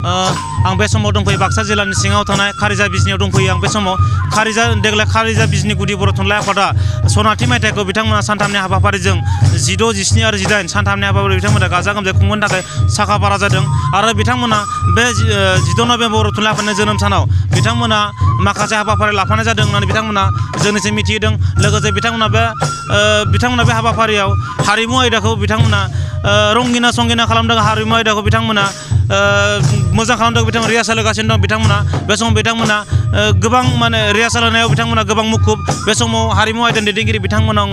आं बे समाव दंफैयो बाक्सा जिल्लानि सिङाव थानाय खारिजा बिजनियाव दंफैयो आं बे समाव देग्लाय खारिजा बिजनि गुदि बर' थुनलाइ आफादा सनाथि मायथाइखौ बिथांमोना सानथामनि हाबाफारिजों 16, 17 आरो 18 सानथामनि हाबाफारि बिथांमोना गाजा गोमजायै खुंनो थाखाय साखा फारा जादों आरो बिथांमोना बे 16 नभेम्बर बर' थुनलाइ आफादनि जोनोम सानाव बिथांमोना माखासे हाबाफारि लाफानाय जादों होननानै बिथांमोना जोंनिसिम मिथिहोदों। लोगोसे बिथांमोना बे हाबाफारियाव हारिमु आयदाखौ बिथांमोना रंगिना संगिना खालामदों। हारिमु आयदाखौ बिथांमोना मोजां खालामदों। बिथांमोना रिहार्सेल होगासिनो दं। बिथांमोना बे समाव बिथांमोना गोबां रिहार्सेल होनायाव बिथांमोना गोबां मुखुब। बे समाव हारिमु आयदानि दैदेनगिरि बिथांमोना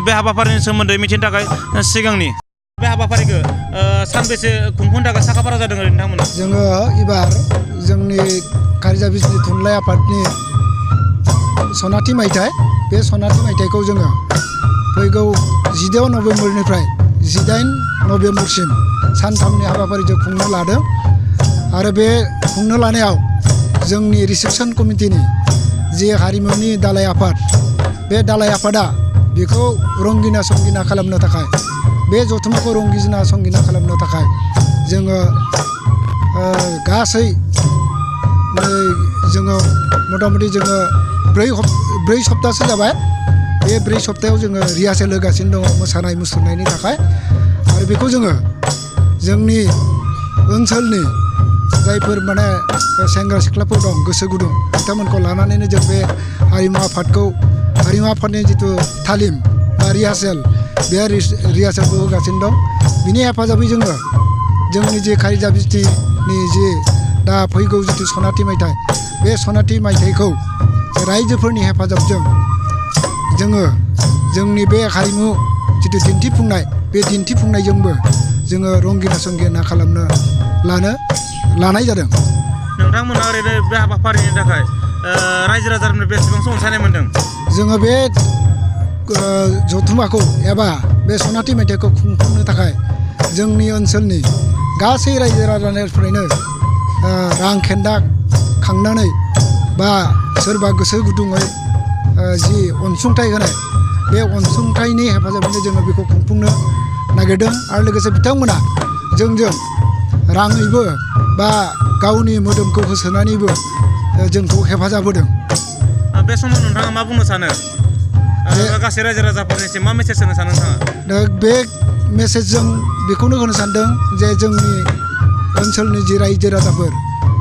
बे हाबाफारिनि सोमोन्दै मिथिनो थाखाय सिगांनि बे हाबाफारिखौ सानबेसे खुंफुंनो थाखाय साखा फारा जादों नोंथांमोना? जोङो एबार जोंनि खारिजा बिजनि थुनलाइ आफादनि सनाथि मायथाइ बे सनाथि मायथाइखौ जोङो फैगौ 16 नभेम्बरनिफ्राय 18 नभेम्बरसिम सानथामनि हाबाफारिजों खुंनो लादों आरो बे खुंनो लानायाव जोंनि रिसेपसन कमिटिनि जे हारिमुनि दालाइ आफाद बे दालाइ आफादा बेखौ रंगिना संगिना खालामनो थाखाय बे जथुम्माखौ रंगिना संगिना खालामनो थाखाय जोङो गासै जोङो मथा-मथि जोङो 4 सप्ताहसो जाबाय। बे 4 सप्तायाव जोङो रिहार्सेल होगासिनो दङ मोसानाय मुसुरनायनि थाखाय आरो बेखौ जोङो जोंनि ओनसोलनि जायफोर सेंग्रा सिख्लाफोर दं गोसो गुदुं बिथांमोनखौ लानानैनो जों बे हारिमु आफादनि जिथु तालिम बा रिहार्सेल बे रिहार्सेलखौ होगासिनो दं। बिनि हेफाजाबै जोङो जोंनि जे खारिजा बिजनिनि जे दा फैगौ जिथु सनाथि मायथाइ बे सनाथि मायथाइखौ रायजोफोरनि हेफाजाबजों जोङो जोंनि बे हारिमु जिथु दिन्थिफुंनाय बे दिन्थिफुंनायजोंबो जोङो रंगिना संगिना खालामनो लानाय जादों। नोंथांमोना ओरैनो बे हाबाफारिनि थाखाय रायजो राजाफोरनिफ्राय बेसेबांसो अनसायनाय मोन्दों? जोङो बे जथुम्माखौ एबा बे सनाथि मेथाइखौ खुंफुंनो थाखाय जोंनि ओनसोलनि गासै रायजो राजानिफ्रायनो रां खेन्दा खांनानै बा सोरबा गोसो गुदुङै जि अनसुंथाइ होनाय बे अनसुंथाइनि हेफाजाबैनो जोङो बेखौ खुंफुंनो नागिरदों आरो लोगोसे बिथांमोना जोंजों राङैबो बा गावनि मोदोमखौ होसोनानैबो जोंखौ हेफाजाब होदों। बे समाव नोंथाङा मा बुंनो सानो? गासै रायजो राजाफोरनिसिम मा मेसेज होनो सानो नोंथाङा? दा बे मेसेजजों बेखौनो होनो सानदों जे जोंनि ओनसोलनि जि रायजो राजाफोर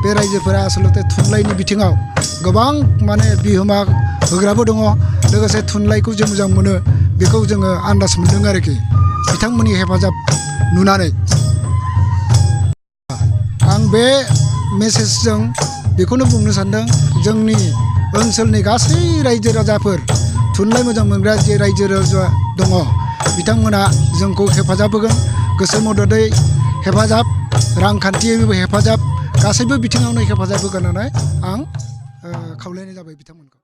बे रायजोफोरा आसलते थुनलाइनि बिथिङाव गोबां बिहोमा होग्राबो दङ। लोगोसे थुनलाइखौ जों मोजां मोनो बेखौ जोङो आन्दाज मोन्दों आरोखि बिथांमोननि हेफाजाब नुनानै। आं बे मेसेजजों बेखौनो बुंनो सानदों जोंनि ओनसोलनि गासै रायजो राजाफोर थुनलाइ मोजां मोनग्रा जे रायजो राजा दङ बिथांमोना जोंखौ हेफाजाब होगोन। गोसो मददै हेफाजाब, रांखान्थियैबो हेफाजाब, गासैबो बिथिङावनो हेफाजाब होगोन होननानै आं खावलायनाय जाबाय बिथांमोनखौ।